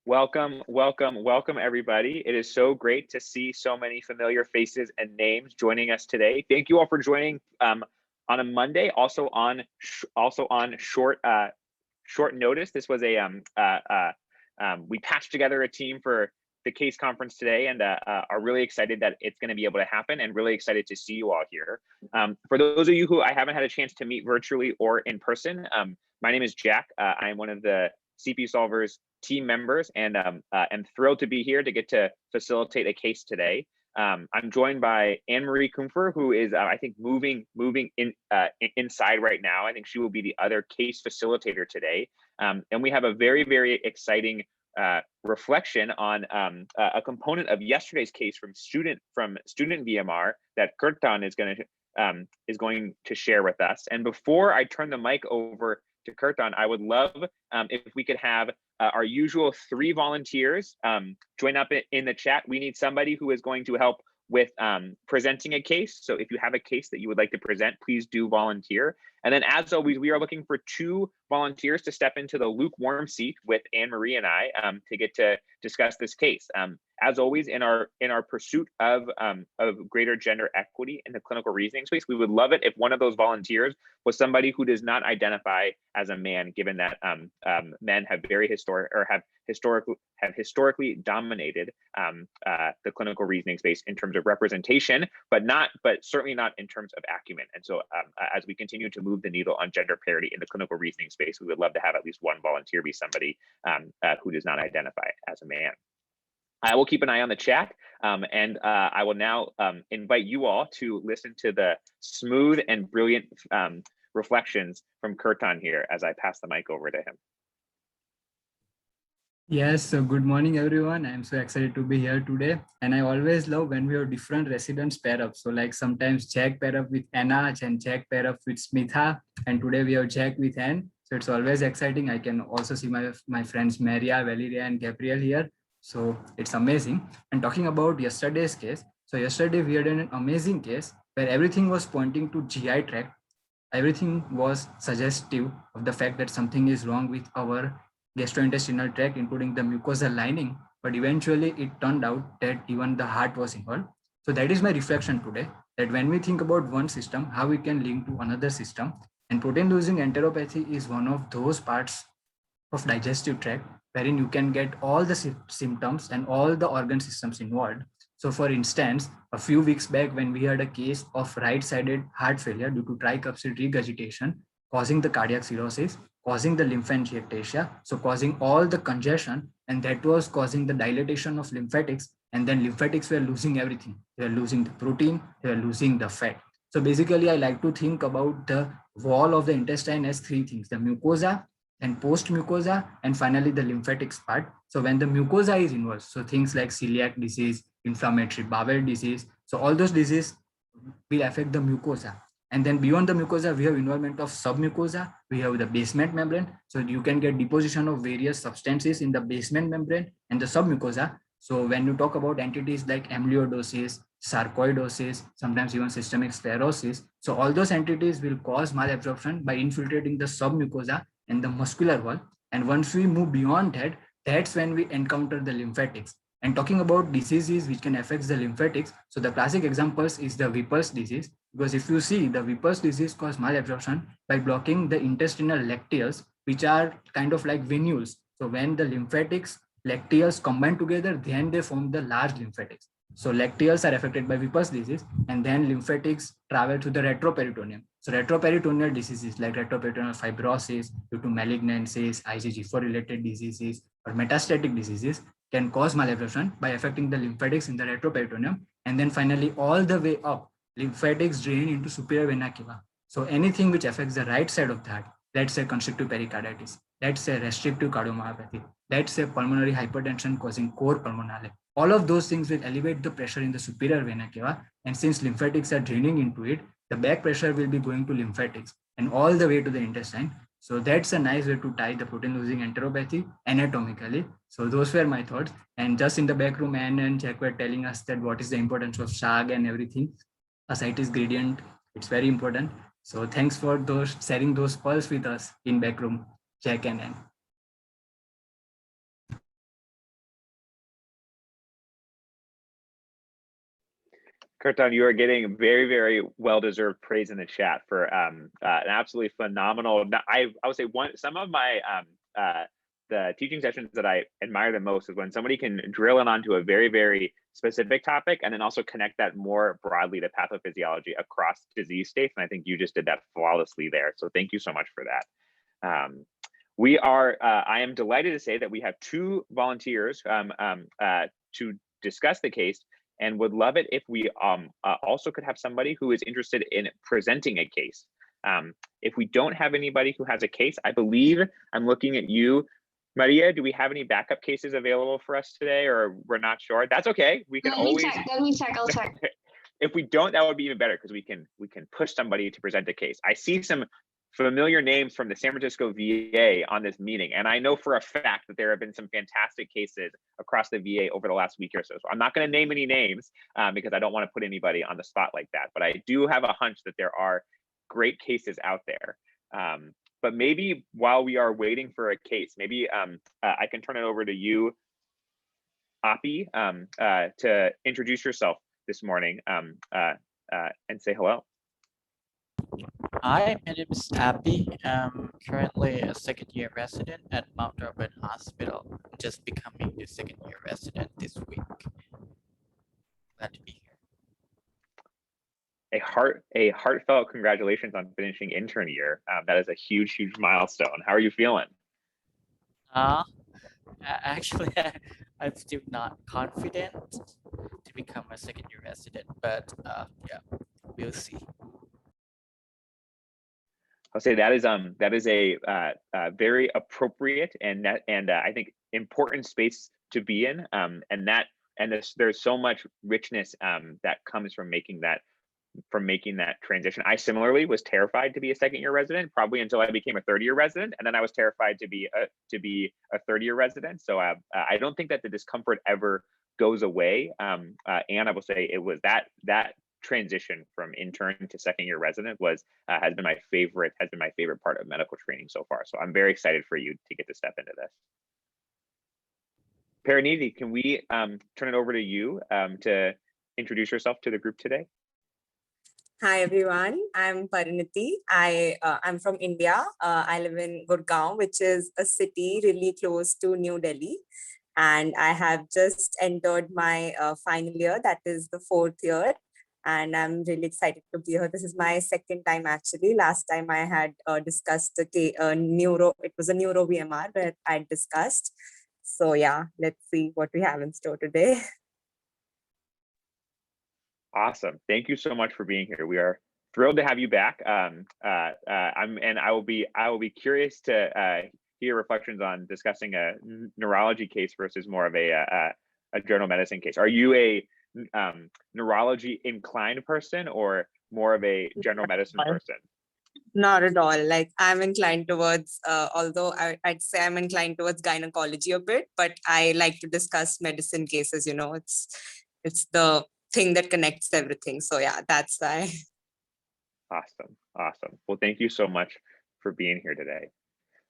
Welcome, everybody. It is so great to see so many familiar faces and names joining us today. Thank you all for joining on a Monday, also on short notice. This was we patched together a team for the case conference today, and are really excited that it's going to be able to happen, and really excited to see you all here. For those of you who I haven't had a chance to meet virtually or in person, my name is Jack. I am one of the CP Solvers team members, and am thrilled to be here to get to facilitate a case today. I'm joined by Anne-Marie Kumpfer, who is, I think, moving inside right now. I think she will be the other case facilitator today. And we have a very exciting reflection on a component of yesterday's case from student VMR that Kirtan is going to share with us. And before I turn the mic over to Kirtan, I would love if we could have our usual 3 volunteers join up in the chat. We need somebody who is going to help with presenting a case. So if you have a case that you would like to present, please do volunteer. And then, as always, we are looking for 2 volunteers to step into the lukewarm seat with Anne-Marie and I to get to discuss this case. As always, in our pursuit of greater gender equity in the clinical reasoning space, we would love it if one of those volunteers was somebody who does not identify as a man, given that men have historically dominated the clinical reasoning space in terms of representation, but certainly not in terms of acumen. And so, as we continue to move the needle on gender parity in the clinical reasoning space, we would love to have at least one volunteer be somebody who does not identify as a man. I will keep an eye on the chat, and I will now invite you all to listen to the smooth and brilliant reflections from Kirtan here as I pass the mic over to him. Yes, so good morning, everyone. I'm so excited to be here today. And I always love when we have different residents pair up. So like sometimes Jack pair up with Anna and Jack pair up with Smitha. And today we have Jack with Anne. So it's always exciting. I can also see my friends Maria, Valeria, and Gabriel here. So it's amazing. And talking about yesterday's case. So yesterday we had an amazing case where everything was pointing to GI tract. Everything was suggestive of the fact that something is wrong with our gastrointestinal tract, including the mucosal lining, but eventually it turned out that even the heart was involved. So that is my reflection today, that when we think about one system, how we can link to another system. And protein-losing enteropathy is one of those parts of digestive tract wherein you can get all the symptoms and all the organ systems involved. So for instance, a few weeks back when we had a case of right-sided heart failure due to tricuspid regurgitation, causing the cardiac cirrhosis, causing the lymphangiectasia, so causing all the congestion, and that was causing the dilatation of lymphatics, and then lymphatics were losing everything. They were losing the protein, they were losing the fat. So basically, I like to think about the wall of the intestine as 3 things: the mucosa, and post-mucosa, and finally the lymphatics part. So when the mucosa is involved, so things like celiac disease, inflammatory bowel disease, so all those diseases will affect the mucosa. And then beyond the mucosa, we have involvement of submucosa. We have the basement membrane. So you can get deposition of various substances in the basement membrane and the submucosa. So when you talk about entities like amyloidosis, sarcoidosis, sometimes even systemic sclerosis, so all those entities will cause malabsorption by infiltrating the submucosa and the muscular wall. And once we move beyond that, that's when we encounter the lymphatics. And talking about diseases which can affect the lymphatics, so the classic examples is the Whipple's disease, because if you see, the Whipple's disease causes malabsorption by blocking the intestinal lacteals, which are kind of like venules. So when the lymphatics, lacteals combine together, then they form the large lymphatics. So lacteals are affected by Whipple's disease, and then lymphatics travel to the retroperitoneum. So retroperitoneal diseases like retroperitoneal fibrosis due to malignancies, IgG4 related diseases, or metastatic diseases can cause malabsorption by affecting the lymphatics in the retroperitoneum. And then finally, all the way up, lymphatics drain into superior vena cava. So anything which affects the right side of the heart, let's say constrictive pericarditis, let's say restrictive cardiomyopathy, let's say pulmonary hypertension causing cor pulmonale. All of those things will elevate the pressure in the superior vena cava. And since lymphatics are draining into it, the back pressure will be going to lymphatics and all the way to the intestine. So that's a nice way to tie the protein-losing enteropathy anatomically. So those were my thoughts. And just in the back room, Anne and Jack were telling us that what is the importance of SAG and everything. Ascites gradient, it's very important. So thanks for sharing those pearls with us in back room, Jack and Anne. Kirtan, you are getting very, very well-deserved praise in the chat for an absolutely phenomenal. I would say some of my the teaching sessions that I admire the most is when somebody can drill in onto a very, very specific topic and then also connect that more broadly to pathophysiology across disease states. And I think you just did that flawlessly there. So thank you so much for that. I am delighted to say that we have two volunteers to discuss the case, and would love it if we also could have somebody who is interested in presenting a case. If we don't have anybody who has a case, I believe I'm looking at you, Maria. Do we have any backup cases available for us today, or we're not sure? That's okay. We can always check. Let me check. I'll check. If we don't, that would be even better, because we can push somebody to present a case. I see some familiar names from the San Francisco VA on this meeting, and I know for a fact that there have been some fantastic cases across the VA over the last week or so. So I'm not going to name any names because I don't want to put anybody on the spot like that, but I do have a hunch that there are great cases out there. But maybe while we are waiting for a case, maybe I can turn it over to you, Api, to introduce yourself this morning and say hello. Hi, my name is Abby. I'm currently a second-year resident at Mount Auburn Hospital. I'm just becoming the second-year resident this week. Glad to be here. A heartfelt congratulations on finishing intern year. That is a huge, huge milestone. How are you feeling? Actually, I'm still not confident to become a second-year resident, but yeah, we'll see. I'll say that is a very appropriate and I think important space to be in, there's so much richness that comes from making that transition. I similarly was terrified to be a second-year resident, probably until I became a third-year resident, and then I was terrified to be a third-year resident. So I don't think that the discomfort ever goes away. And I will say it was that transition from intern to second-year resident has been my favorite part of medical training so far. So I'm very excited for you to get to step into this. Pariniti, can we turn it over to you to introduce yourself to the group today? Hi everyone, I'm Pariniti. I'm from India. I live in Gurgaon, which is a city really close to New Delhi. And I have just entered my final year, that is the 4th year. And I'm really excited to be here. This is my second time actually. Last time I had discussed the neuro, it was a neuro VMR where I discussed. So yeah, let's see what we have in store today. Awesome. Thank you so much for being here. We are thrilled to have you back. I will be curious to hear reflections on discussing a neurology case versus more of a general medicine case. Are you a neurology inclined person or more of a general medicine person? Not at all. Like I'm inclined towards, although I'd say I'm inclined towards gynecology a bit, but I like to discuss medicine cases. You know, it's the thing that connects everything. So yeah, that's why. Awesome. Well, thank you so much for being here today.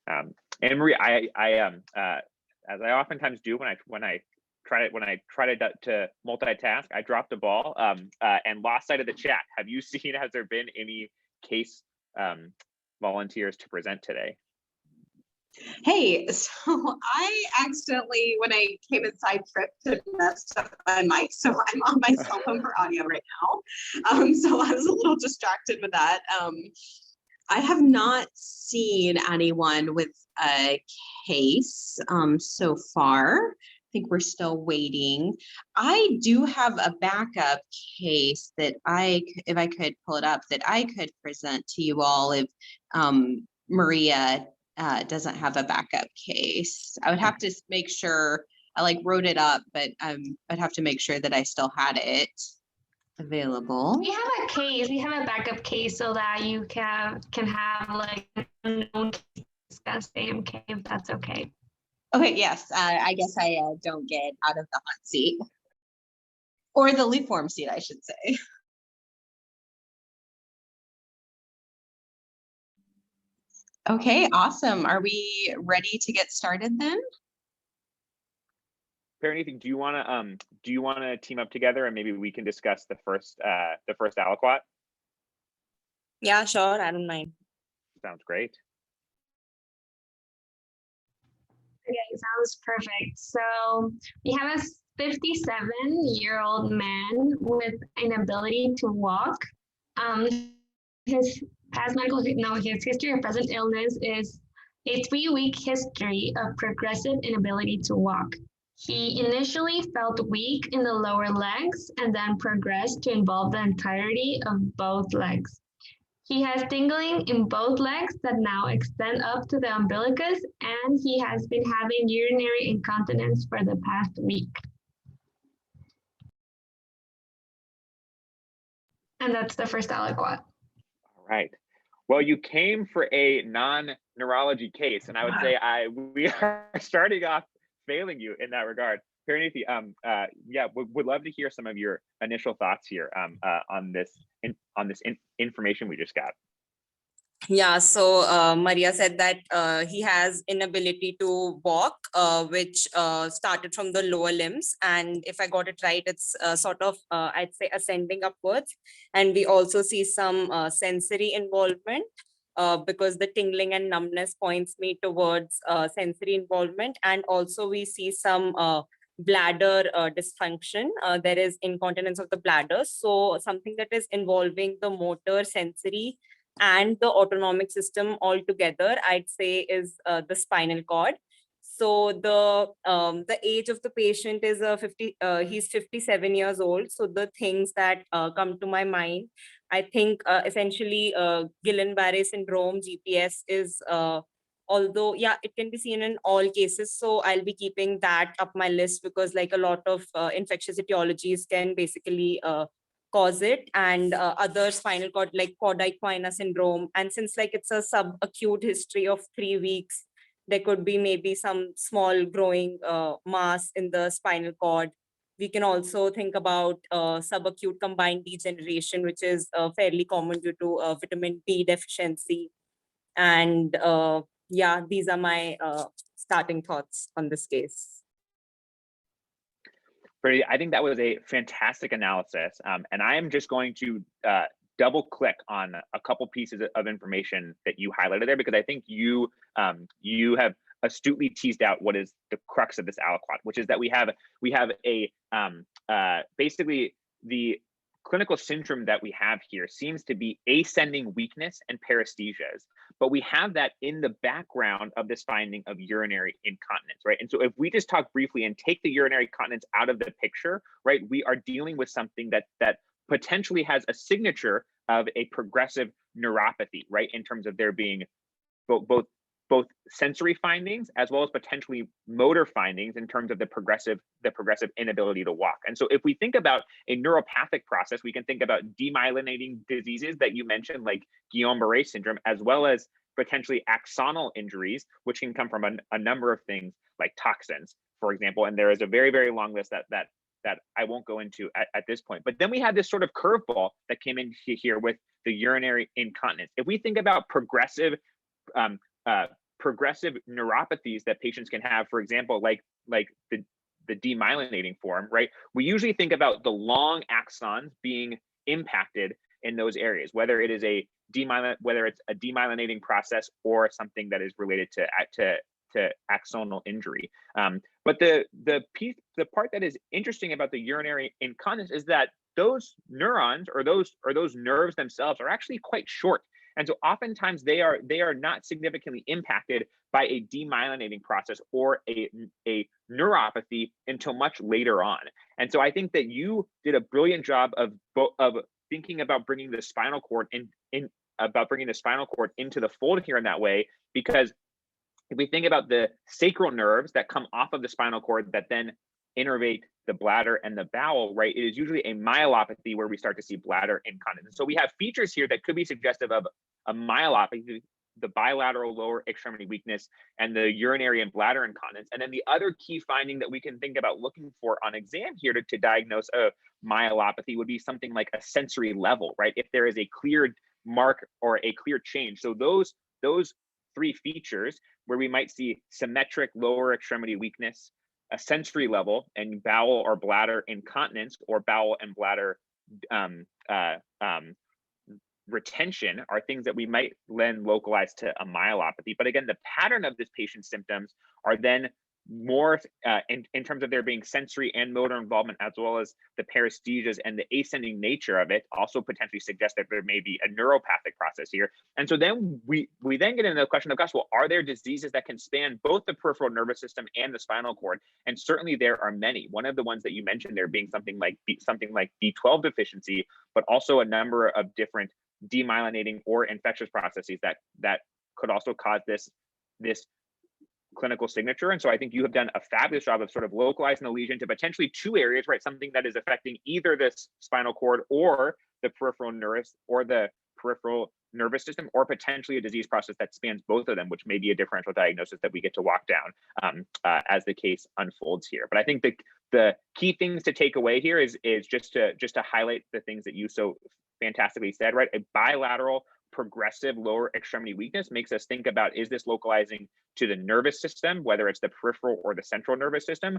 And Maria, I as I oftentimes do when I try to multitask, I dropped the ball and lost sight of the chat. Have you seen, has there been any case volunteers to present today? Hey, so I accidentally, when I came inside Trip, messed up my mic, so I'm on my cell phone for audio right now. So I was a little distracted with that. I have not seen anyone with a case so far. I think we're still waiting. I do have a backup case that if I could pull it up, that I could present to you all if Maria doesn't have a backup case. I would have to make sure, I wrote it up, but I'd have to make sure that I still had it available. We have a case, we have a backup case so that you can have unknown case discuss AMK if that's okay. Okay, yes, I guess I don't get out of the hot seat. Or the lead form seat, I should say. Okay, awesome. Are we ready to get started then? Paranitha, do you want to team up together and maybe we can discuss the first aliquot? Yeah, sure. I don't mind. Sounds great. Okay, sounds perfect. So we have a 57-year-old man with inability to walk. His past medical, no, his history of present illness is a 3-week history of progressive inability to walk. He initially felt weak in the lower legs and then progressed to involve the entirety of both legs. He has tingling in both legs that now extend up to the umbilicus, and he has been having urinary incontinence for the past week. And that's the first aliquot. All right. Well, you came for a non-neurology case, and I would say we are starting off failing you in that regard. Paranitha, yeah, would love to hear some of your initial thoughts here on this information we just got. Yeah, so Maria said that he has inability to walk, which started from the lower limbs. And if I got it right, it's sort of, I'd say, ascending upwards. And we also see some sensory involvement because the tingling and numbness points me towards sensory involvement. And also we see some bladder dysfunction. There is incontinence of the bladder. So something that is involving the motor, sensory, and the autonomic system altogether, I'd say, is the spinal cord. So the age of the patient is he's 57 years old. So the things that come to my mind, I think essentially Guillain-Barré syndrome, GPS, is although yeah, it can be seen in all cases. So I'll be keeping that up my list because like a lot of infectious etiologies can basically cause it, and other spinal cord like Corda-Equina syndrome. And since like it's a subacute history of 3 weeks, there could be maybe some small growing mass in the spinal cord. We can also think about subacute combined degeneration, which is fairly common due to vitamin D deficiency. And yeah, these are my starting thoughts on this case. I think that was a fantastic analysis. And I am just going to double click on a couple pieces of information that you highlighted there, because I think you have astutely teased out what is the crux of this aliquot, which is that we have a basically the clinical syndrome that we have here seems to be ascending weakness and paresthesias, but we have that in the background of this finding of urinary incontinence, right? And so if we just talk briefly and take the urinary incontinence out of the picture, right, we are dealing with something that potentially has a signature of a progressive neuropathy, right, in terms of there being both sensory findings as well as potentially motor findings in terms of the progressive inability to walk. And so if we think about a neuropathic process, we can think about demyelinating diseases that you mentioned, like Guillain-Barré syndrome, as well as potentially axonal injuries, which can come from a number of things like toxins, for example. And there is a very, very long list that I won't go into at this point. But then we have this sort of curveball that came in here with the urinary incontinence. If we think about progressive neuropathies that patients can have, for example, like the demyelinating form, right? We usually think about the long axons being impacted in those areas, whether it's a demyelinating process or something that is related to axonal injury. But the part that is interesting about the urinary incontinence is that those neurons or those nerves themselves are actually quite short. And so oftentimes they are not significantly impacted by a demyelinating process or a neuropathy until much later on. And so I think that you did a brilliant job of thinking about bringing the spinal cord into the fold here in that way, because if we think about the sacral nerves that come off of the spinal cord that then innervate the bladder and the bowel, right, it is usually a myelopathy where we start to see bladder incontinence. So we have features here that could be suggestive of a myelopathy, the bilateral lower extremity weakness, and the urinary and bladder incontinence. And then the other key finding that we can think about looking for on exam here to diagnose a myelopathy would be something like a sensory level, right? If there is a clear mark or a clear change. So those 3 features where we might see symmetric lower extremity weakness, a sensory level and bowel or bladder incontinence or bowel and bladder retention are things that we might then localize to a myelopathy. But again, the pattern of this patient's symptoms are then more in terms of there being sensory and motor involvement, as well as the paresthesias, and the ascending nature of it also potentially suggests that there may be a neuropathic process here. And so then we then get into the question of, gosh, well, are there diseases that can span both the peripheral nervous system and the spinal cord? And certainly there are many. One of the ones that you mentioned there being something like B12 deficiency, but also a number of different demyelinating or infectious processes that could also cause this clinical signature. And so I think you have done a fabulous job of sort of localizing the lesion to potentially two areas, right? Something that is affecting either this spinal cord or the peripheral nervous system, or potentially a disease process that spans both of them, which may be a differential diagnosis that we get to walk down as the case unfolds here. But I think the key things to take away here is just to highlight the things that you so fantastically said, right? A bilateral progressive lower extremity weakness makes us think about, is this localizing to the nervous system, whether it's the peripheral or the central nervous system?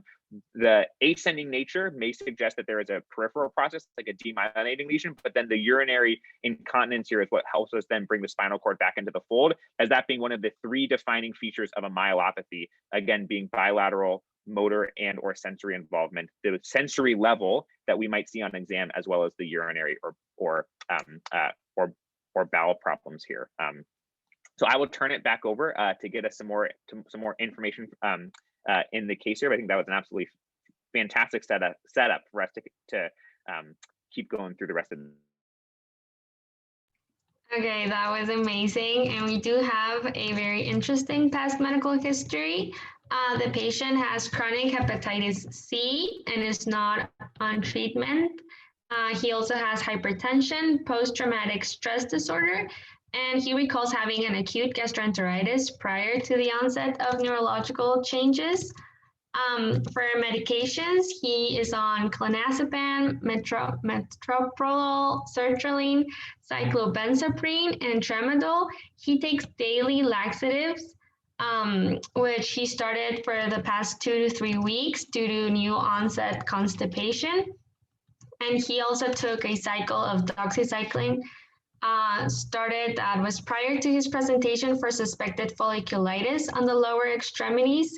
The ascending nature may suggest that there is a peripheral process, like a demyelinating lesion, but then the urinary incontinence here is what helps us then bring the spinal cord back into the fold, as that being one of the three defining features of a myelopathy, again, being bilateral motor and or sensory involvement, the sensory level that we might see on exam, as well as the urinary or bowel problems here. So I will turn it back over to get us some more information in the case here. But I think that was an absolutely fantastic setup for us to keep going through the rest of the. Okay, that was amazing. And we do have a very interesting past medical history. The patient has chronic hepatitis C and is not on treatment. He also has hypertension, post-traumatic stress disorder, and he recalls having an acute gastroenteritis prior to the onset of neurological changes. For medications, he is on clonazepam, metoprolol, sertraline, cyclobenzaprine, and tramadol. He takes daily laxatives, which he started for the past 2 to 3 weeks due to new onset constipation. And he also took a cycle of doxycycline that was prior to his presentation for suspected folliculitis on the lower extremities.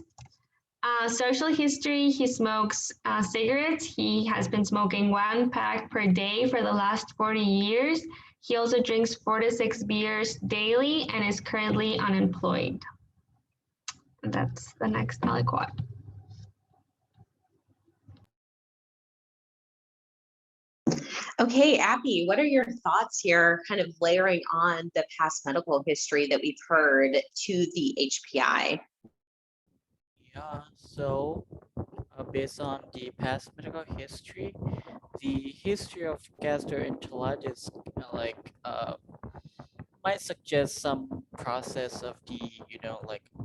Social history, he smokes cigarettes. He has been smoking 1 pack per day for the last 40 years. He also drinks 4 to 6 beers daily and is currently unemployed. That's the next aliquot. Okay, Abby, what are your thoughts here, kind of layering on the past medical history that we've heard to the HPI? Yeah, so based on the past medical history, the history of gastroenteritis might suggest some process of the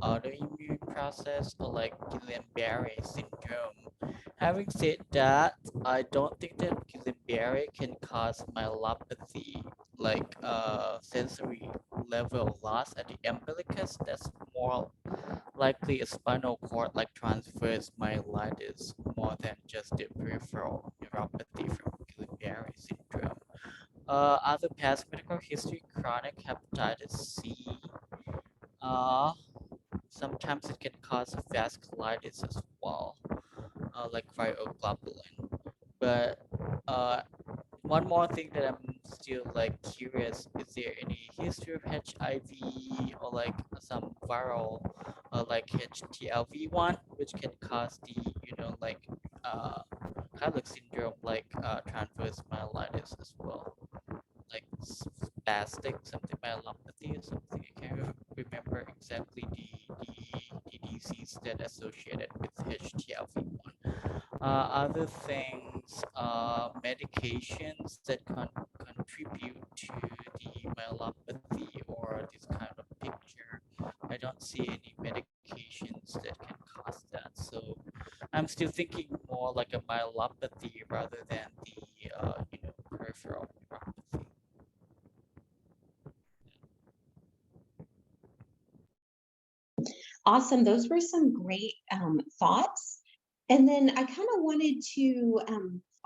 autoimmune process, or like Guillain-Barré syndrome. Having said that, I don't think that Guillain-Barré can cause myelopathy, like sensory level loss at the umbilicus. That's more likely a spinal cord like transverse myelitis more than just the peripheral neuropathy from Guillain-Barré syndrome. Other past medical history, chronic hepatitis C. Sometimes it can cause vasculitis as well, like cryoglobulin. But one more thing that I'm still curious, is there any history of HIV or like some viral like HTLV1, which can cause the Kyloch syndrome, transverse myelitis as well, like spastic something myelopathy or something. I can't remember exactly the disease that associated with HTLV1. Other things, medications that contribute to the myelopathy or this kind of picture. I don't see any medications that can cause that. So I'm still thinking more like a myelopathy rather than the peripheral neuropathy. Awesome. Those were some great thoughts. And then I kind of wanted to,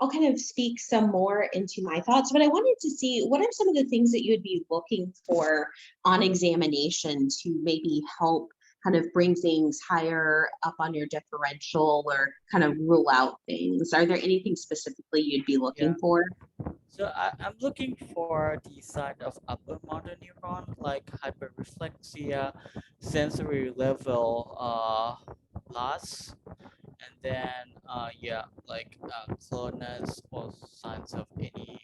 I'll kind of speak some more into my thoughts, but I wanted to see what are some of the things that you would be looking for on examination to maybe help kind of bring things higher up on your differential or kind of rule out things. Are there anything specifically you'd be looking for? So I'm looking for the side of upper motor neuron, like hyperreflexia, sensory level loss, and then like clonus or signs of any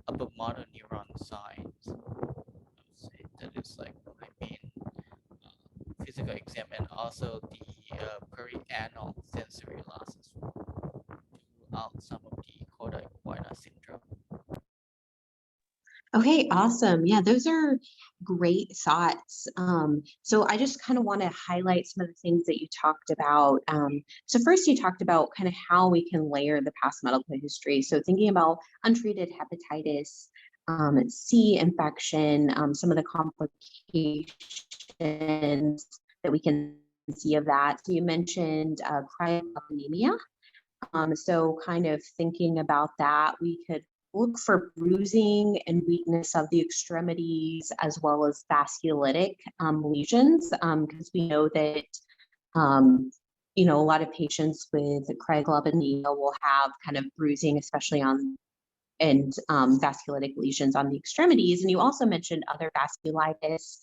upper motor neuron signs. I would say that is like my main physical exam, and also the perianal sensory loss as well, to out some of the Kodak-Buena syndrome. Okay, awesome. Yeah, those are great thoughts. So I just kind of want to highlight some of the things that you talked about. So first you talked about kind of how we can layer the past medical history. So thinking about untreated hepatitis, C infection, some of the complications that we can see of that. So you mentioned cryoglobulinemia. So kind of thinking about that, we could look for bruising and weakness of the extremities as well as vasculitic lesions, because we know that you know, a lot of patients with cryoglobulinemia will have kind of bruising, especially on and vasculitic lesions on the extremities. And you also mentioned other vasculitis,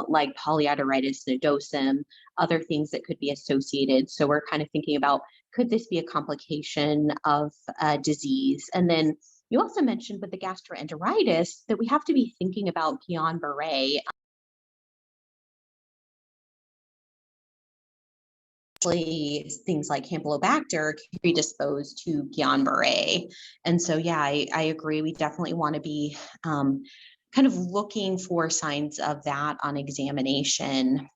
like polyarteritis nodosum, other things that could be associated. So we're kind of thinking about, could this be a complication of disease? And then you also mentioned with the gastroenteritis that we have to be thinking about Guillain-Barré. Things like Campylobacter can predispose to Guillain-Barré. And so, yeah, I agree. We definitely want to be kind of looking for signs of that on examination.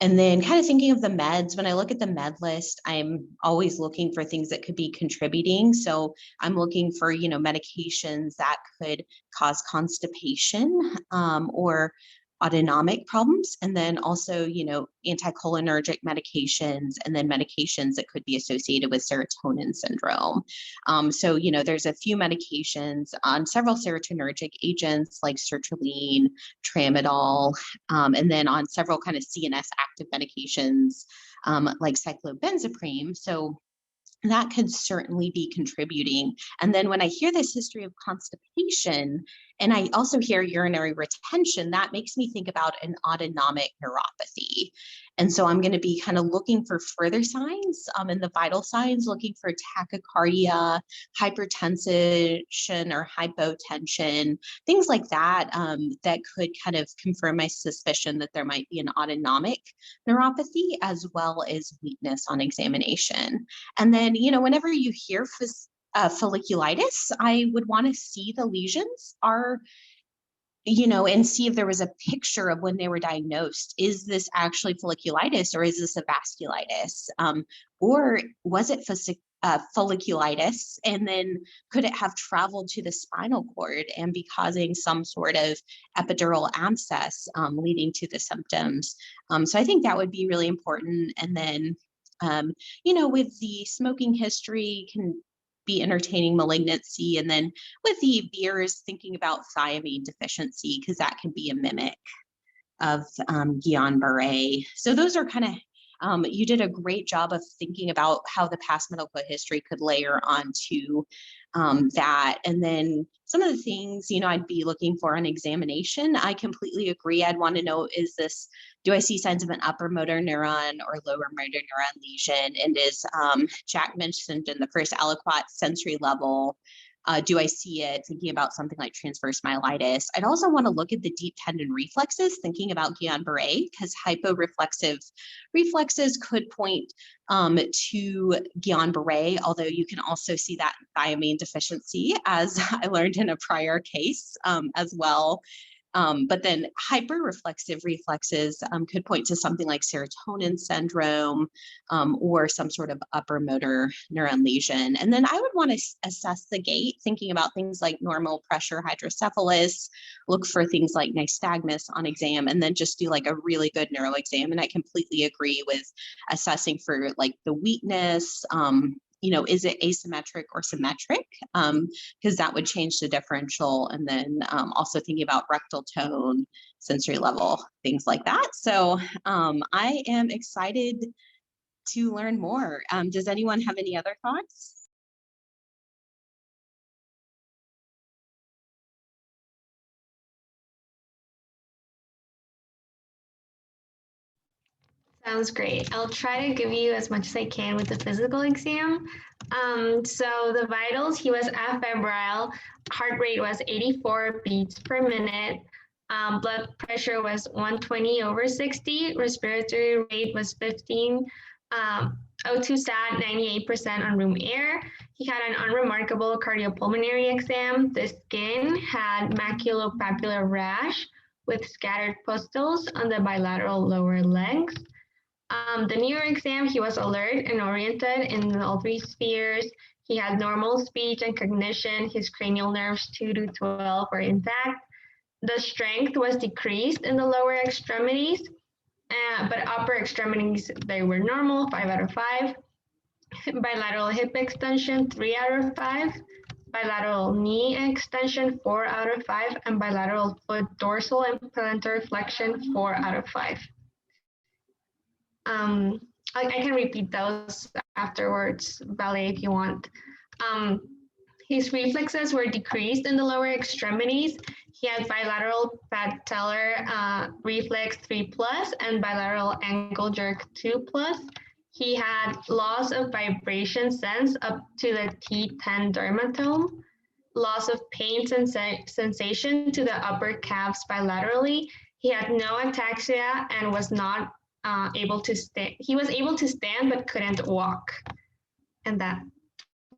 And then kind of thinking of the meds, when I look at the med list, I'm always looking for things that could be contributing. So I'm looking for, you know, medications that could cause constipation or autonomic problems, and then also, you know, anticholinergic medications, and then medications that could be associated with serotonin syndrome. So, you know, there's a few medications on several serotonergic agents like sertraline, tramadol, and then on several kind of CNS active medications like cyclobenzaprine. So that could certainly be contributing. And then when I hear this history of constipation, and I also hear urinary retention, that makes me think about an autonomic neuropathy. And so I'm going to be kind of looking for further signs in the vital signs, looking for tachycardia, hypertension or hypotension, things like that, that could kind of confirm my suspicion that there might be an autonomic neuropathy as well as weakness on examination. And then, you know, whenever you hear folliculitis, I would want to see the lesions are, you know, and see if there was a picture of when they were diagnosed. Is this actually folliculitis or is this a vasculitis? Or was it folliculitis? And then could it have traveled to the spinal cord and be causing some sort of epidural abscess leading to the symptoms? So I think that would be really important. And then, you know, with the smoking history, can be entertaining malignancy. And then with the beers, thinking about thiamine deficiency, because that can be a mimic of Guillain-Barré. So those are kind of, you did a great job of thinking about how the past medical history could layer onto that. And then some of the things, you know, I'd be looking for on examination, I completely agree. I'd want to know, is this, do I see signs of an upper motor neuron or lower motor neuron lesion? And is Jack mentioned in the first aliquot sensory level, do I see it? Thinking about something like transverse myelitis. I'd also want to look at the deep tendon reflexes, thinking about Guillain-Barré, because hyporeflexive reflexes could point to Guillain-Barré, although you can also see that thiamine deficiency, as I learned in a prior case as well. But then hyperreflexive reflexes could point to something like serotonin syndrome or some sort of upper motor neuron lesion. And then I would want to assess the gait, thinking about things like normal pressure hydrocephalus, look for things like nystagmus on exam, and then just do like a really good neuro exam. And I completely agree with assessing for like the weakness, is it asymmetric or symmetric? Because that would change the differential. And then also thinking about rectal tone, sensory level, things like that. So I am excited to learn more. Does anyone have any other thoughts? Sounds great. I'll try to give you as much as I can with the physical exam. So the vitals, he was afebrile, heart rate was 84 beats per minute, blood pressure was 120/60, respiratory rate was 15, O2 sat 98% on room air. He had an unremarkable cardiopulmonary exam. The skin had maculopapular rash with scattered pustules on the bilateral lower legs. The neuro exam, he was alert and oriented in all three spheres. He had normal speech and cognition. His cranial nerves 2 to 12 were intact. The strength was decreased in the lower extremities, but upper extremities, they were normal, 5 out of 5. Bilateral hip extension, 3 out of 5. Bilateral knee extension, 4 out of 5. And bilateral foot dorsal and plantar flexion, 4 out of 5. I can repeat those afterwards, Ballet, if you want. His reflexes were decreased in the lower extremities. He had bilateral patellar reflex 3+ and bilateral ankle jerk 2+. He had loss of vibration sense up to the T10 dermatome, loss of pain sensation to the upper calves bilaterally. He had no ataxia and was not able to stand. He was able to stand but couldn't walk. And that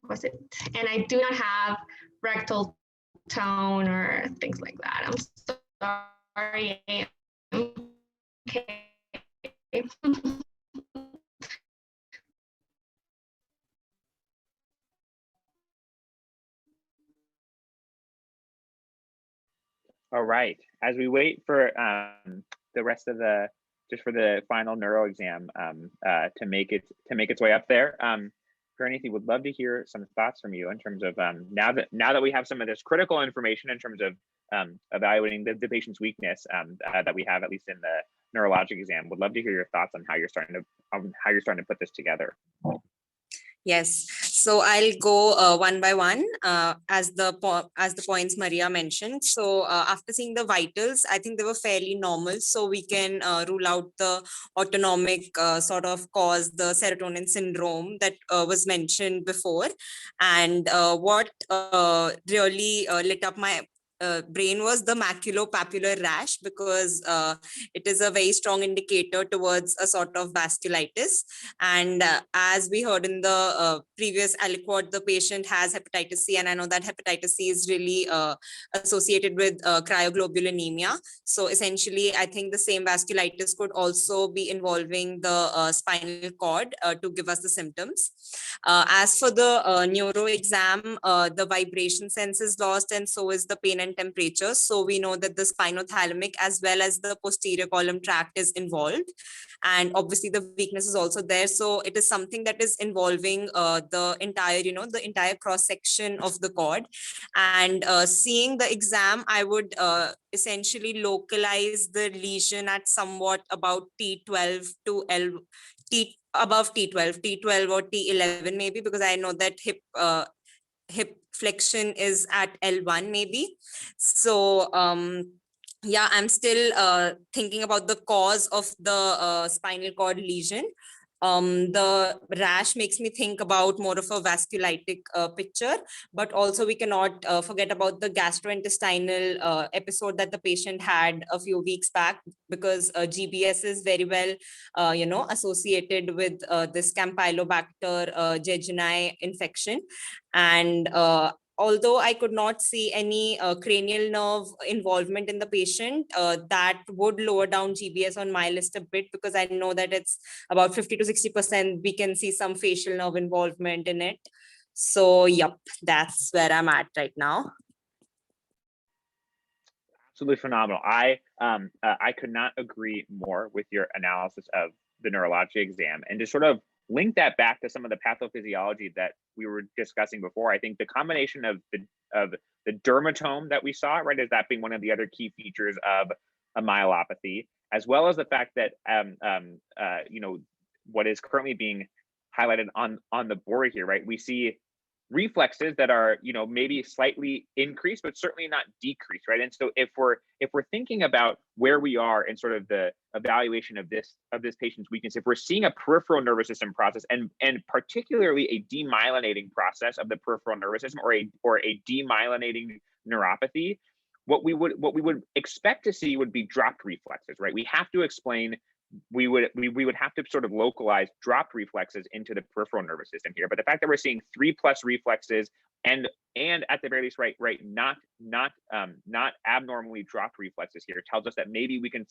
was it. And I do not have rectal tone or things like that. I'm sorry. Okay. All right. As we wait for the rest of just for the final neuro exam to make its way up there, Praniti, would love to hear some thoughts from you in terms of now that we have some of this critical information in terms of evaluating the patient's weakness that we have, at least in the neurologic exam. Would love to hear your thoughts on how you're starting to put this together. Yes, so I'll go one by one as the points Maria mentioned. So after seeing the vitals, I think they were fairly normal. So we can rule out the autonomic sort of cause, the serotonin syndrome that was mentioned before. And what really lit up my brain was the maculopapular rash, because it is a very strong indicator towards a sort of vasculitis. And as we heard in the previous aliquot, the patient has hepatitis C, and I know that hepatitis C is really associated with cryoglobulinemia. So essentially, I think the same vasculitis could also be involving the spinal cord to give us the symptoms. As for the neuro exam, the vibration sense is lost, and so is the pain and temperature. So we know that the spinothalamic as well as the posterior column tract is involved, and obviously the weakness is also there. So it is something that is involving the entire cross section of the cord. And seeing the exam, I would essentially localize the lesion at somewhat about T12 to above T12 or T11 maybe, because I know that hip flexion is at L1 maybe. So yeah, I'm still thinking about the cause of the spinal cord lesion. The rash makes me think about more of a vasculitic picture, but also we cannot forget about the gastrointestinal episode that the patient had a few weeks back, because GBS is very well, associated with this Campylobacter jejuni infection. And although I could not see any cranial nerve involvement in the patient, that would lower down GBS on my list a bit, because I know that it's about 50 to 60%. We can see some facial nerve involvement in it. So, yep, that's where I'm at right now. Absolutely phenomenal. I could not agree more with your analysis of the neurology exam, and to sort of link that back to some of the pathophysiology that we were discussing before. I think the combination of the dermatome that we saw, right, as that being one of the other key features of a myelopathy, as well as the fact that you know, what is currently being highlighted on the board here, right? We see reflexes that are, you know, maybe slightly increased, but certainly not decreased, right? And so if we're thinking about where we are in sort of the evaluation of this patient's weakness, if we're seeing a peripheral nervous system process, and particularly a demyelinating process of the peripheral nervous system, or a demyelinating neuropathy, what we would expect to see would be dropped reflexes, right? We have to explain. We would have to sort of localize dropped reflexes into the peripheral nervous system here. But the fact that we're seeing 3+ reflexes and at the very least, right, not abnormally dropped reflexes here tells us that maybe we can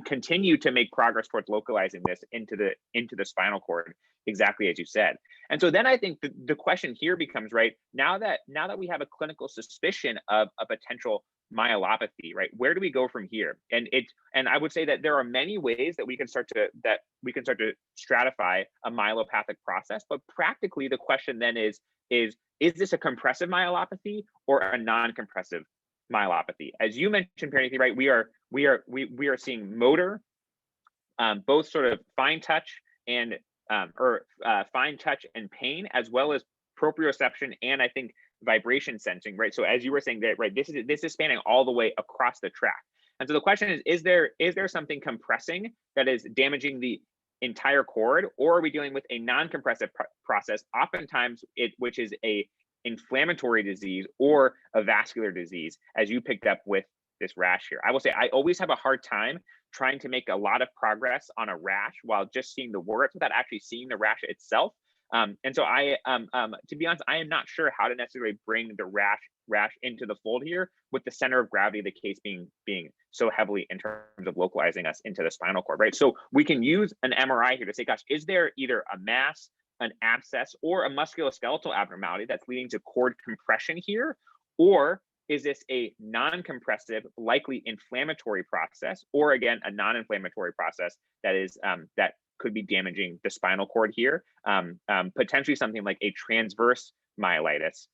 continue to make progress towards localizing this into the spinal cord, exactly as you said. And so then I think the question here becomes, right, now that we have a clinical suspicion of a potential myelopathy, right, where do we go from here? And I would say that there are many ways that we can start to stratify a myelopathic process, but practically the question then is this a compressive myelopathy or a non-compressive myelopathy? As you mentioned, Parineeti, right, we are seeing motor, both sort of fine touch and fine touch and pain, as well as proprioception and I think vibration sensing, right? So as you were saying that, right, this is spanning all the way across the tract. And so the question is there something compressing that is damaging the entire cord, or are we dealing with a non-compressive process, oftentimes which is a inflammatory disease or a vascular disease, as you picked up with this rash here? I will say I always have a hard time trying to make a lot of progress on a rash while just seeing the warts without actually seeing the rash itself. And so to be honest, I am not sure how to necessarily bring the rash into the fold here, with the center of gravity of the case being so heavily in terms of localizing us into the spinal cord, right? So we can use an MRI here to say, gosh, is there either a mass, an abscess, or a musculoskeletal abnormality that's leading to cord compression here? Or is this a non-compressive, likely inflammatory process, or again, a non-inflammatory process that is that could be damaging the spinal cord here, potentially something like a transverse myelitis,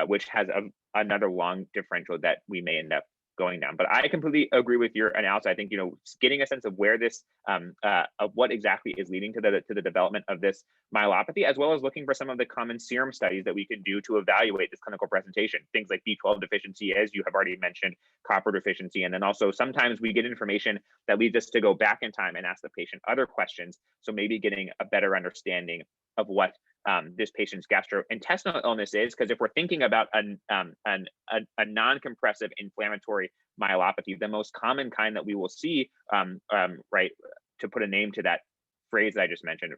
which has another long differential that we may end up going down. But I completely agree with your analysis. I think, you know, getting a sense of where this, of what exactly is leading to the development of this myelopathy, as well as looking for some of the common serum studies that we can do to evaluate this clinical presentation. Things like B12 deficiency, as you have already mentioned, copper deficiency, and then also sometimes we get information that leads us to go back in time and ask the patient other questions. So maybe getting a better understanding of what this patient's gastrointestinal illness is, because if we're thinking about a non-compressive inflammatory myelopathy, the most common kind that we will see, right, to put a name to that phrase that I just mentioned,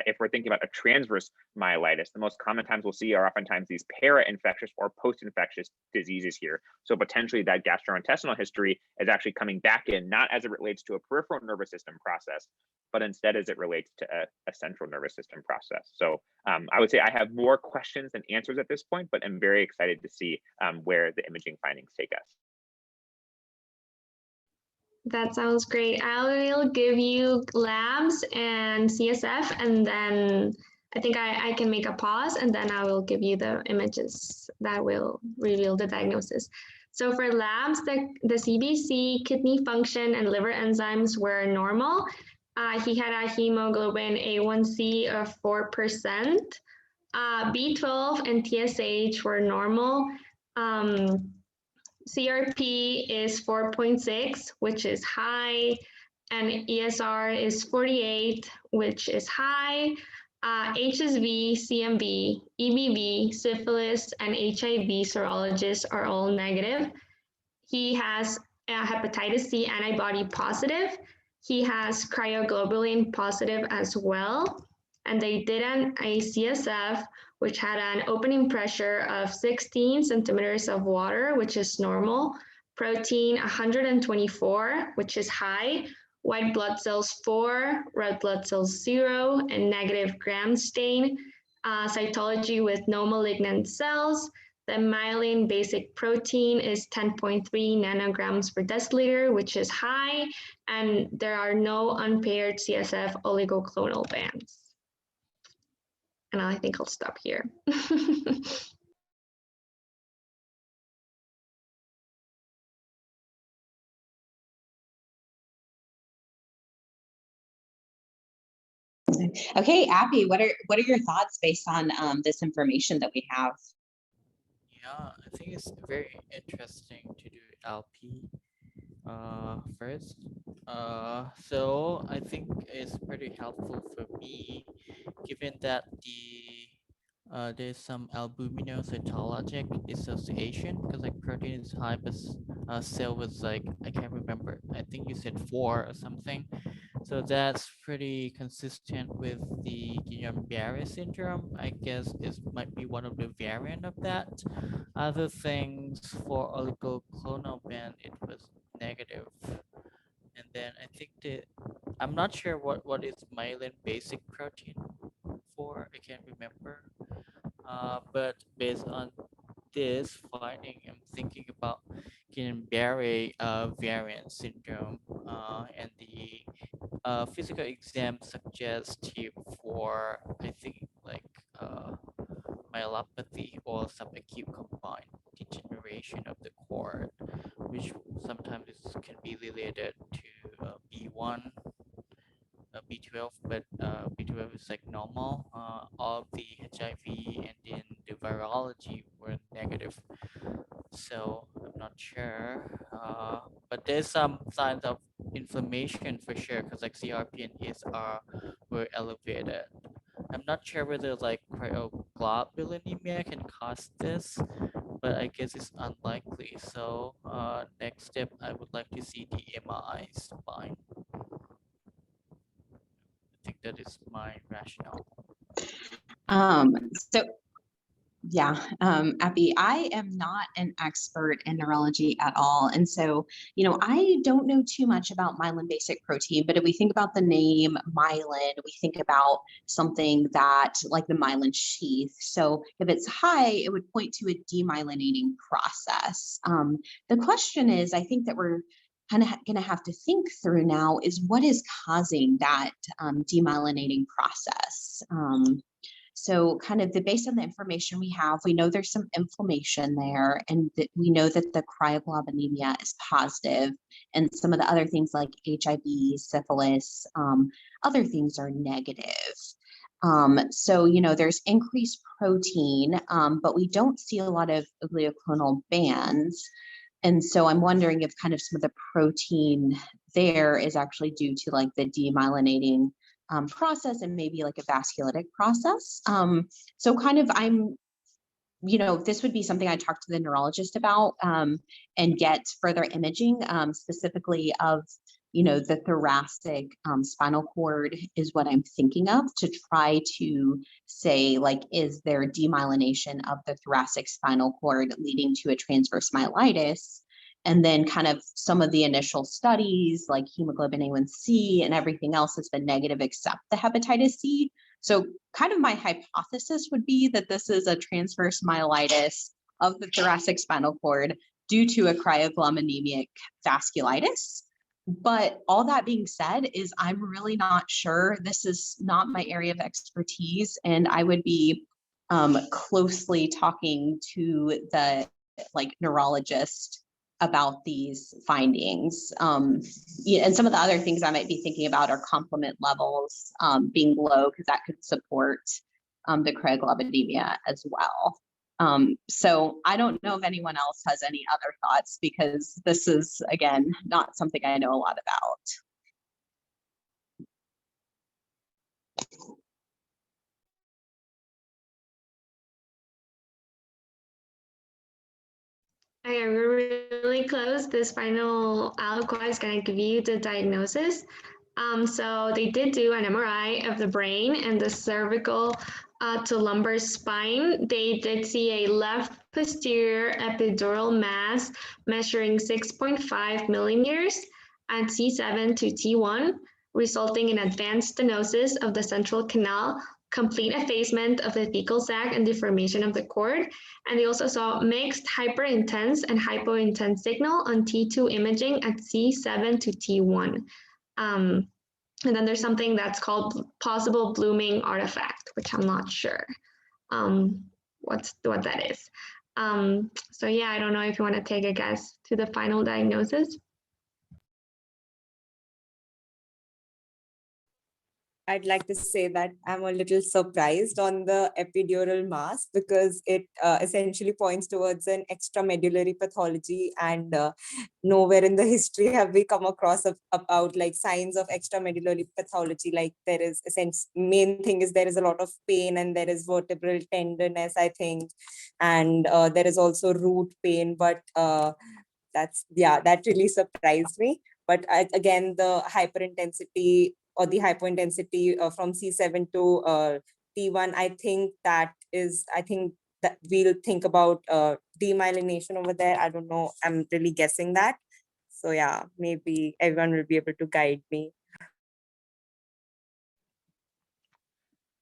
if we're thinking about a transverse myelitis, the most common times we'll see are oftentimes these para-infectious or post-infectious diseases here. So potentially that gastrointestinal history is actually coming back in, not as it relates to a peripheral nervous system process, but instead as it relates to a central nervous system process. So I would say I have more questions than answers at this point, but I'm very excited to see where the imaging findings take us. That sounds great. I'll give you labs and CSF, and then I think I can make a pause, and then I will give you the images that will reveal the diagnosis. So for labs, the CBC, kidney function, and liver enzymes were normal. He had a hemoglobin A1C of 4%. B12 and TSH were normal. CRP is 4.6, which is high, and ESR is 48, which is high. HSV, CMV, EBV, syphilis, and HIV serologists are all negative. He has hepatitis C antibody positive. He has cryoglobulin positive as well. And they did a CSF which had an opening pressure of 16 centimeters of water, which is normal, protein 124, which is high, white blood cells 4, red blood cells 0, and negative gram stain, cytology with no malignant cells. The myelin basic protein is 10.3 nanograms per deciliter, which is high, and there are no unpaired CSF oligoclonal bands. And I think I'll stop here. Okay, Abby, what are your thoughts based on this information that we have? Yeah, I think it's very interesting to do LP first. So I think it's pretty helpful for me, given that there's some albuminocytologic dissociation, because like protein is high, but cell was like, I can't remember, I think you said 4 or something. So that's pretty consistent with the Guillain-Barré syndrome. I guess it might be one of the variant of that. Other things for oligoclonal band, it was negative. And then I think that I'm not sure what is myelin basic protein for. I can't remember. But based on this finding, I'm thinking about Guillain-Barré variant syndrome, and the physical exam suggestive for, I think, like myelopathy or subacute combined degeneration of the cord, which sometimes can be related to B1, B12, but B12 is like normal. All of the HIV and then the virology were negative. So I'm not sure, but there's some signs of inflammation for sure, because like CRP and ESR were elevated. I'm not sure whether like cryoglobulinemia can cause this, but I guess it's unlikely. So next step, I would like to see the MRI spine. I think that is my rationale. So yeah, Abby, I am not an expert in neurology at all. And so, I don't know too much about myelin basic protein, but if we think about the name myelin, we think about something that like the myelin sheath. So if it's high, it would point to a demyelinating process. The question is, I think that we're kind of going to have to think through now is what is causing that demyelinating process? So kind of based on the information we have, we know there's some inflammation there, and that we know that the cryoglobulinemia is positive, and some of the other things like HIV, syphilis, other things are negative. So, there's increased protein, but we don't see a lot of oligoclonal bands. And so I'm wondering if kind of some of the protein there is actually due to like the demyelinating process and maybe like a vasculitic process. So kind of this would be something I talk to the neurologist about and get further imaging specifically of, the thoracic spinal cord is what I'm thinking of to try to say, like, is there demyelination of the thoracic spinal cord leading to a transverse myelitis? And then kind of some of the initial studies like hemoglobin A1C and everything else has been negative except the hepatitis C. So kind of my hypothesis would be that this is a transverse myelitis of the thoracic spinal cord due to a cryoglobulinemic vasculitis. But all that being said is I'm really not sure. This is not my area of expertise, and I would be closely talking to the neurologist about these findings. And some of the other things I might be thinking about are complement levels being low, because that could support the cryoglobulinemia as well. So I don't know if anyone else has any other thoughts, because this is, again, not something I know a lot about. Okay, we're really close. This final aliquot is going to give you the diagnosis. So they did do an MRI of the brain and the cervical to lumbar spine, they did see a left posterior epidural mass measuring 6.5 millimeters at T7 to T1, resulting in advanced stenosis of the central canal, complete effacement of the thecal sac, and deformation of the cord. And they also saw mixed hyperintense and hypointense signal on T2 imaging at C7 to T1. And then there's something that's called possible blooming artifact, which I'm not sure what that is. So yeah, I don't know if you want to take a guess to the final diagnosis. I'd like to say that I'm a little surprised on the epidural mass because it essentially points towards an extramedullary pathology, and nowhere in the history have we come across about like signs of extramedullary pathology. Like there is main thing is there is a lot of pain and there is vertebral tenderness, I think, and there is also root pain, but that really surprised me. But again, the hyperintensity or the hypointensity from C7 to T1, I think that we'll think about demyelination over there. I don't know, I'm really guessing that. So yeah, maybe everyone will be able to guide me.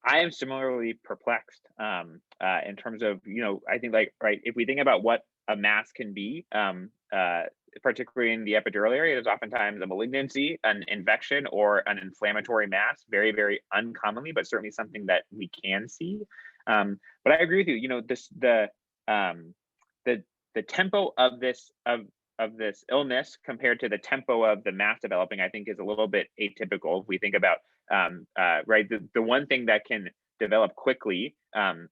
I am similarly perplexed in terms of, I think if we think about what a mass can be, particularly in the epidural area, there's oftentimes a malignancy, an infection, or an inflammatory mass, very, very uncommonly, but certainly something that we can see. But I agree with you, the tempo of this illness compared to the tempo of the mass developing, I think is a little bit atypical. If we think about, the one thing that can develop quickly, or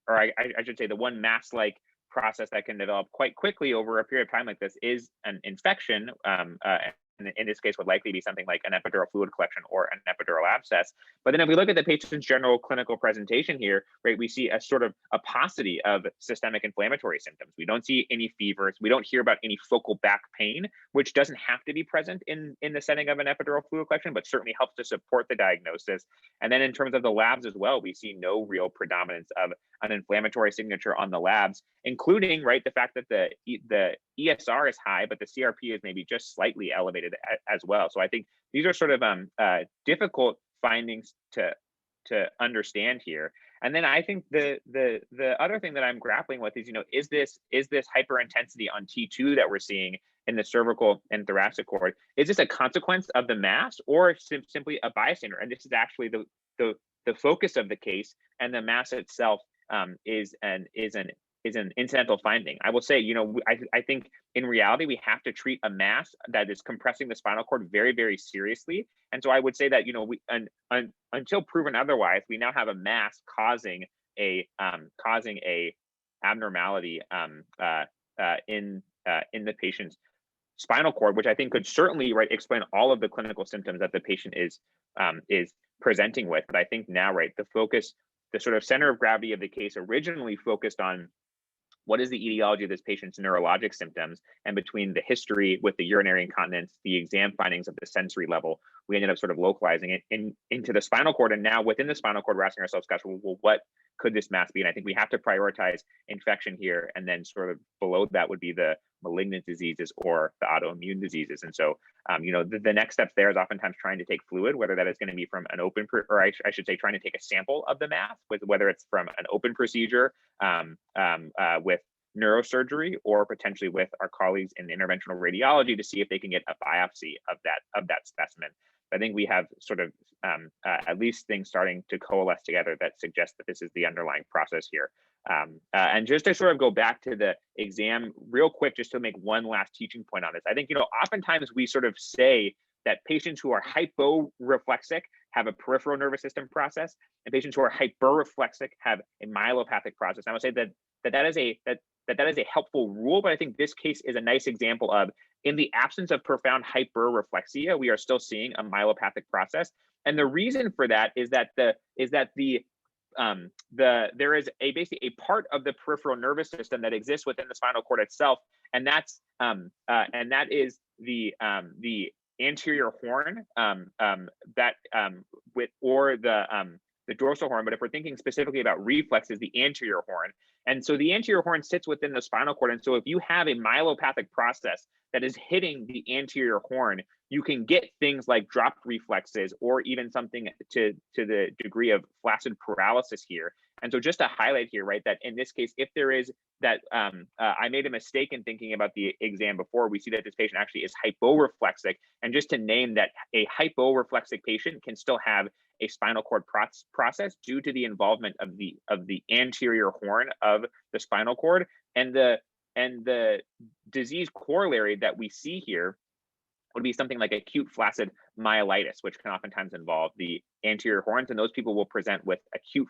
I should say the one mass-like process that can develop quite quickly over a period of time like this is an infection. In this case would likely be something like an epidural fluid collection or an epidural abscess. But then if we look at the patient's general clinical presentation here, right, we see a sort of a paucity of systemic inflammatory symptoms. We don't see any fevers. We don't hear about any focal back pain, which doesn't have to be present in the setting of an epidural fluid collection, but certainly helps to support the diagnosis. And then in terms of the labs as well, we see no real predominance of an inflammatory signature on the labs, including, right, the fact that the ESR is high, but the CRP is maybe just slightly elevated as well. So I think these are sort of difficult findings to understand here. And then I think the other thing that I'm grappling with is, is this hyperintensity on T2 that we're seeing in the cervical and thoracic cord, is this a consequence of the mass or simply a bystander? And this is actually the focus of the case, and the mass itself is an incidental finding. I will say, I think in reality, we have to treat a mass that is compressing the spinal cord very, very seriously. And so I would say that, until proven otherwise, we now have a mass causing a abnormality in the patient's spinal cord, which I think could certainly, right, explain all of the clinical symptoms that the patient is presenting with. But I think now, right, the sort of center of gravity of the case originally focused on what is the etiology of this patient's neurologic symptoms, and between the history with the urinary incontinence, the exam findings of the sensory level, we ended up sort of localizing it into the spinal cord. And now within the spinal cord, we're asking ourselves, gosh, well, what could this mass be? And I think we have to prioritize infection here, and then sort of below that would be the malignant diseases or the autoimmune diseases. And so, the next steps there is oftentimes trying to take fluid, whether that is going to be from an open, or I should say, trying to take a sample of the mass, whether it's from an open procedure with neurosurgery, or potentially with our colleagues in interventional radiology to see if they can get a biopsy of that specimen. I think we have sort of at least things starting to coalesce together that suggest that this is the underlying process here. And just to sort of go back to the exam real quick, just to make one last teaching point on this, I think, oftentimes we sort of say that patients who are hyporeflexic have a peripheral nervous system process, and patients who are hyperreflexic have a myelopathic process. And I would say that is a helpful rule, but I think this case is a nice example of, in the absence of profound hyperreflexia, we are still seeing a myelopathic process. And the reason for that is that there is basically a part of the peripheral nervous system that exists within the spinal cord itself, and that is the anterior horn the dorsal horn, but if we're thinking specifically about reflexes, the anterior horn. And so the anterior horn sits within the spinal cord. And so if you have a myelopathic process that is hitting the anterior horn, you can get things like dropped reflexes, or even something to the degree of flaccid paralysis here. And so just to highlight here, right, that in this case, if there is that, I made a mistake in thinking about the exam before, we see that this patient actually is hyporeflexic. And just to name that, a hyporeflexic patient can still have a spinal cord process due to the involvement of the anterior horn of the spinal cord. And the disease corollary that we see here would be something like acute flaccid myelitis, which can oftentimes involve the anterior horns, and those people will present with acute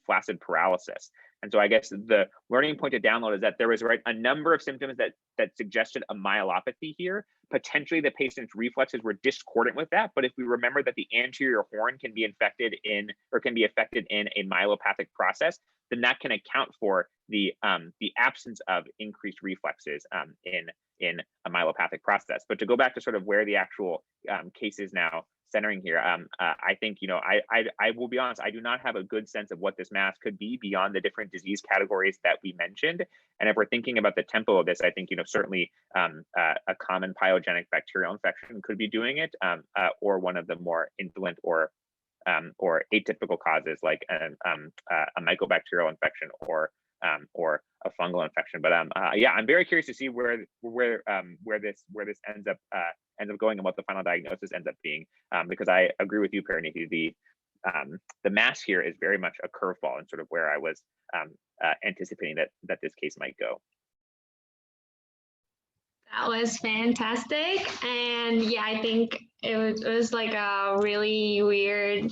flaccid paralysis. And so I guess the learning point to download is that there was a number of symptoms that suggested a myelopathy here. Potentially the patient's reflexes were discordant with that, but if we remember that the anterior horn can be affected in a myelopathic process, then that can account for the absence of increased reflexes in a myelopathic process. But to go back to sort of where the actual case is now centering here, I think, I will be honest, I do not have a good sense of what this mass could be beyond the different disease categories that we mentioned. And if we're thinking about the tempo of this, I think, certainly a common pyogenic bacterial infection could be doing it, or one of the more indolent or atypical causes like a mycobacterial infection or a fungal infection. But yeah, I'm very curious to see where this ends up going and what the final diagnosis ends up being, because I agree with you, Pariniti. The mass here is very much a curveball, and sort of where I was anticipating that this case might go. That was fantastic. And yeah, I think it was like a really weird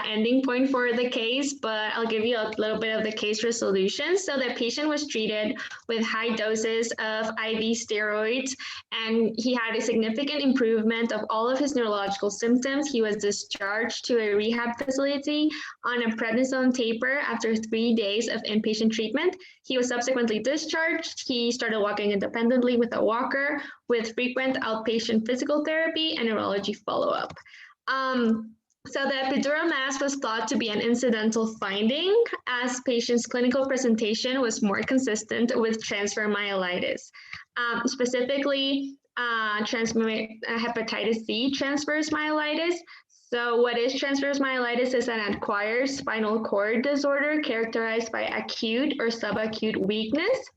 ending point for the case, but I'll give you a little bit of the case resolution. So the patient was treated with high doses of IV steroids, and he had a significant improvement of all of his neurological symptoms. He was discharged to a rehab facility on a prednisone taper after 3 days of inpatient treatment. He was subsequently discharged. He started walking independently with a walker, with frequent outpatient physical therapy and neurology follow-up. So the epidural mass was thought to be an incidental finding, as patient's clinical presentation was more consistent with transfer myelitis. Specifically, hepatitis C transverse myelitis. So what is transverse myelitis? Is an acquired spinal cord disorder characterized by acute or subacute weakness,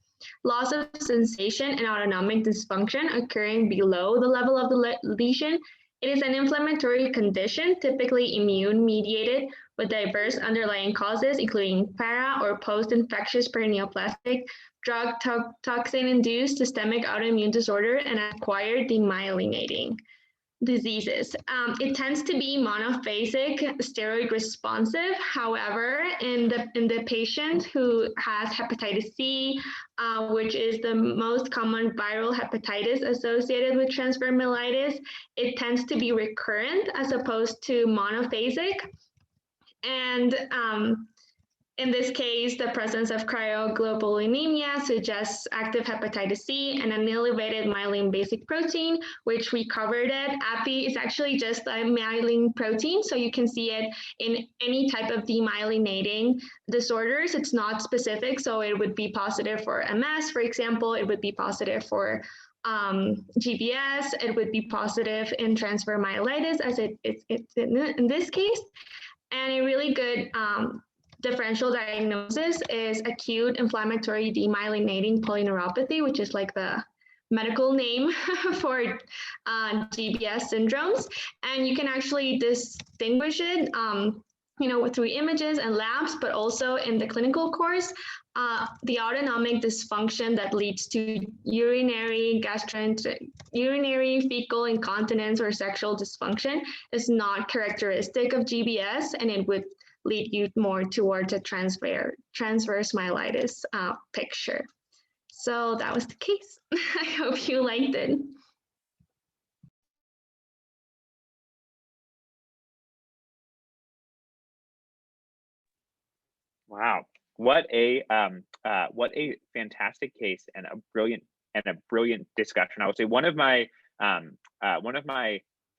loss of sensation, and autonomic dysfunction occurring below the level of the lesion. It is an inflammatory condition, typically immune-mediated, with diverse underlying causes, including para or post-infectious paraneoplastic, drug toxin-induced systemic autoimmune disorder, and acquired demyelinating diseases. It tends to be monophasic, steroid responsive. However, in the patient who has hepatitis C, which is the most common viral hepatitis associated with transverse myelitis, it tends to be recurrent as opposed to monophasic. And in this case, the presence of cryoglobulinemia suggests active hepatitis C and an elevated myelin basic protein, which we covered it. API is actually just a myelin protein, so you can see it in any type of demyelinating disorders. It's not specific, so it would be positive for MS, for example. It would be positive for GBS. It would be positive in transverse myelitis, as it's in this case. And a really good differential diagnosis is acute inflammatory demyelinating polyneuropathy, which is like the medical name for GBS syndromes. And you can actually distinguish it, through images and labs, but also in the clinical course. The autonomic dysfunction that leads to urinary, fecal incontinence or sexual dysfunction is not characteristic of GBS, and it would lead you more towards a transverse myelitis picture. So that was the case. I hope you liked it. Wow, what a fantastic case and a brilliant discussion. I would say one of my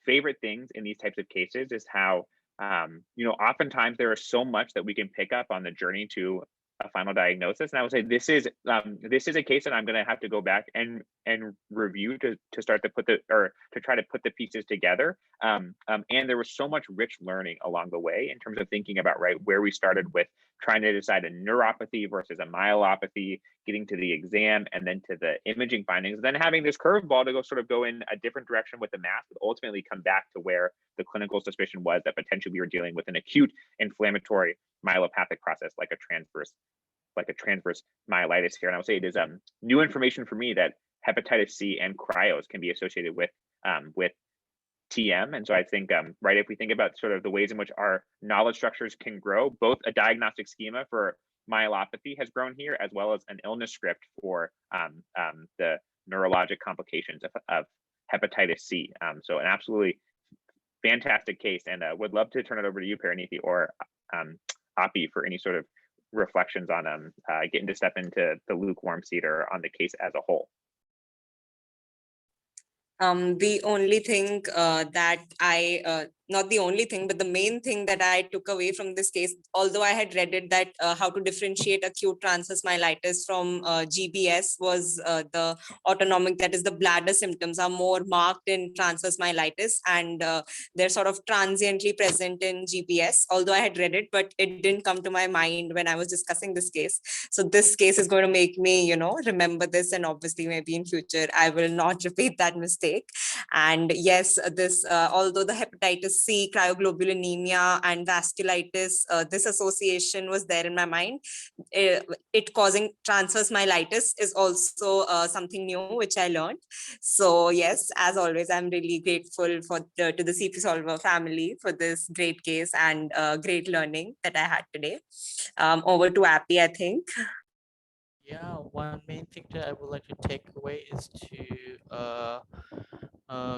favorite things in these types of cases is how oftentimes there is so much that we can pick up on the journey to a final diagnosis. And I would say this is a case that I'm going to have to go back and review to start to try to put the pieces together. And there was so much rich learning along the way in terms of thinking about where we started with trying to decide a neuropathy versus a myelopathy, getting to the exam and then to the imaging findings, then having this curveball to go in a different direction with the math, but ultimately come back to where the clinical suspicion was that potentially we were dealing with an acute inflammatory myelopathic process like a transverse myelitis here. And I would say it is new information for me that hepatitis C and cryos can be associated with TM. And so I think, if we think about sort of the ways in which our knowledge structures can grow, both a diagnostic schema for myelopathy has grown here, as well as an illness script for the neurologic complications of hepatitis C. So an absolutely fantastic case, and would love to turn it over to you, Paranithi, or Api, for any sort of reflections on getting to step into the lukewarm seat or on the case as a whole. The only thing not the only thing, but the main thing that I took away from this case, although I had read it, that how to differentiate acute transverse myelitis from GBS, was the autonomic, that is the bladder symptoms are more marked in transverse myelitis, and they're sort of transiently present in GBS, although I had read it, but it didn't come to my mind when I was discussing this case. So this case is going to make me, remember this, and obviously maybe in future, I will not repeat that mistake. And yes, this, although the hepatitis C, cryoglobulinemia, and vasculitis, this association was there in my mind. It causing transverse myelitis is also something new, which I learned. So yes, as always, I'm really grateful to the CP Solver family for this great case and great learning that I had today. Over to Appy, I think. Yeah, one main thing that I would like to take away is to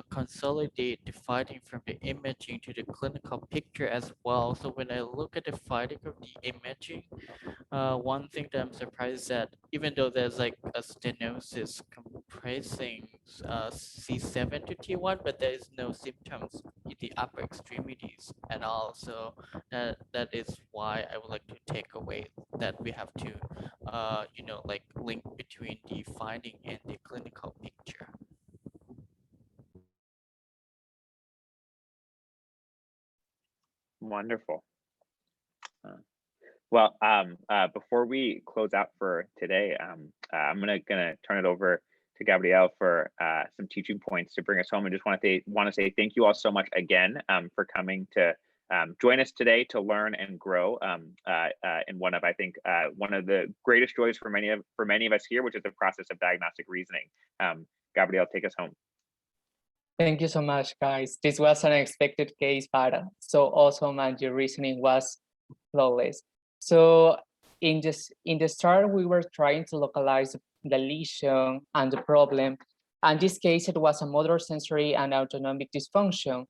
consolidate the finding from the imaging to the clinical picture as well. So when I look at the finding of the imaging, one thing that I'm surprised is that even though there's like a stenosis compressing C7 to T1, but there is no symptoms in the upper extremities at all. So that is why I would like to take away that we have to, link between the finding and the clinical picture. Wonderful. Well, before we close out for today, I'm gonna turn it over to Gabrielle for some teaching points to bring us home. And just want to say thank you all so much again for coming to join us today to learn and grow in one of the greatest joys for many of us here, which is the process of diagnostic reasoning. Gabrielle, take us home. Thank you so much, guys. This was an unexpected case, but so awesome, and your reasoning was flawless. So in the start, we were trying to localize the lesion and the problem. And in this case, it was a motor sensory and autonomic dysfunction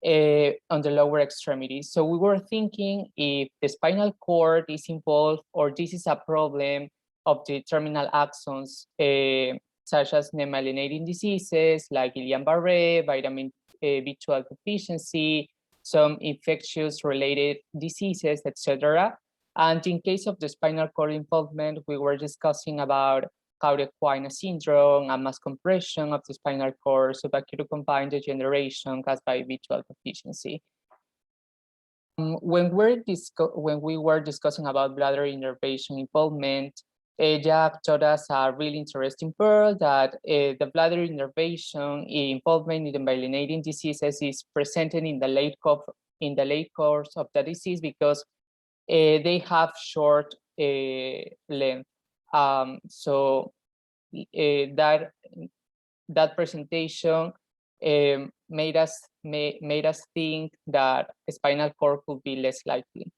on the lower extremity. So we were thinking if the spinal cord is involved, or this is a problem of the terminal axons, such as nemyelinating diseases like Guillain-Barré, vitamin B12 deficiency, some infectious related diseases, etc. And in case of the spinal cord involvement, we were discussing about Cauda-Equina syndrome and mass compression of the spinal cord, subacute combined degeneration caused by B12 deficiency. When we were discussing about bladder innervation involvement, Jack taught us a really interesting pearl that the bladder innervation involvement in the myelinating diseases is presented in the late course of the disease because they have short length. So that presentation made us think that spinal cord could be less likely.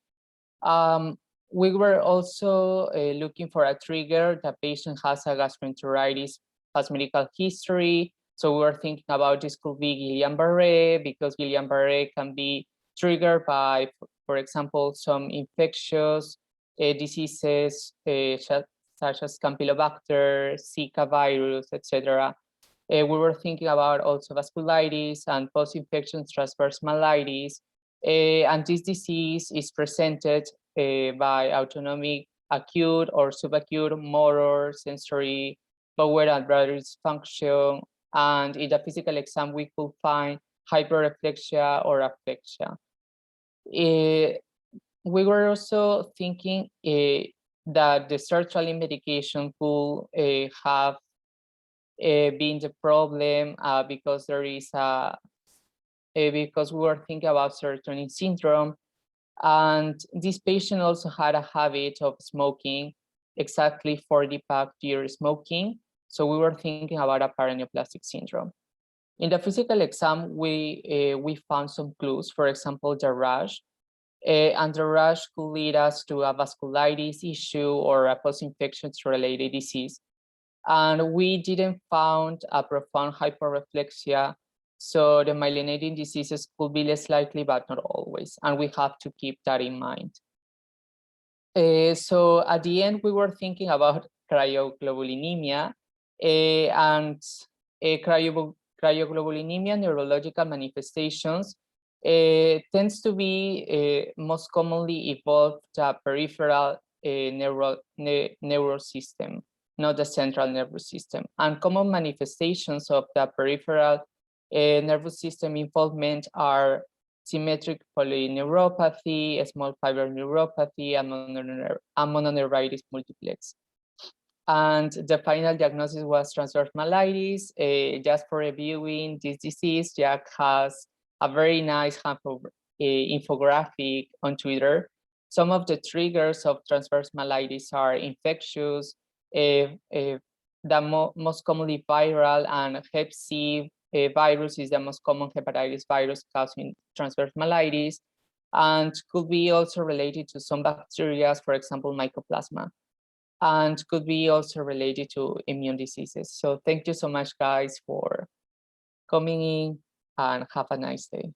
We were also looking for a trigger. The patient has a gastroenteritis, has medical history. So we were thinking about this could be Guillain-Barré, because Guillain-Barré can be triggered by, for example, some infectious diseases such as Campylobacter, Zika virus, etc. We were thinking about also vasculitis and post-infection transverse myelitis. And this disease is presented by autonomic acute or subacute motor, sensory, power and battery dysfunction. And in the physical exam, we could find hyperreflexia or aphasia. We were also thinking that the sertraline medication could have been the problem because there is because we were thinking about serotonin syndrome. And this patient also had a habit of smoking, exactly 40 pack year smoking. So we were thinking about a paraneoplastic syndrome. In the physical exam, we found some clues, for example, the rash. And the rash could lead us to a vasculitis issue or a post-infection related disease. And we didn't find a profound hyperreflexia. So the myelinating diseases could be less likely, but not always. And we have to keep that in mind. So at the end, we were thinking about cryoglobulinemia and cryoglobulinemia neurological manifestations tends to be most commonly evolved peripheral nervous system, not the central nervous system. And common manifestations of the peripheral nervous system involvement are symmetric polyneuropathy, small fiber neuropathy, and mononeuritis multiplex. And the final diagnosis was transverse myelitis. Just for reviewing this disease, Jack has a very nice infographic on Twitter. Some of the triggers of transverse myelitis are infectious, the most commonly viral, and Hep C virus is the most common hepatitis virus causing transverse myelitis, and could be also related to some bacteria, for example, Mycoplasma, and could be also related to immune diseases. So thank you so much, guys, for coming in, and have a nice day.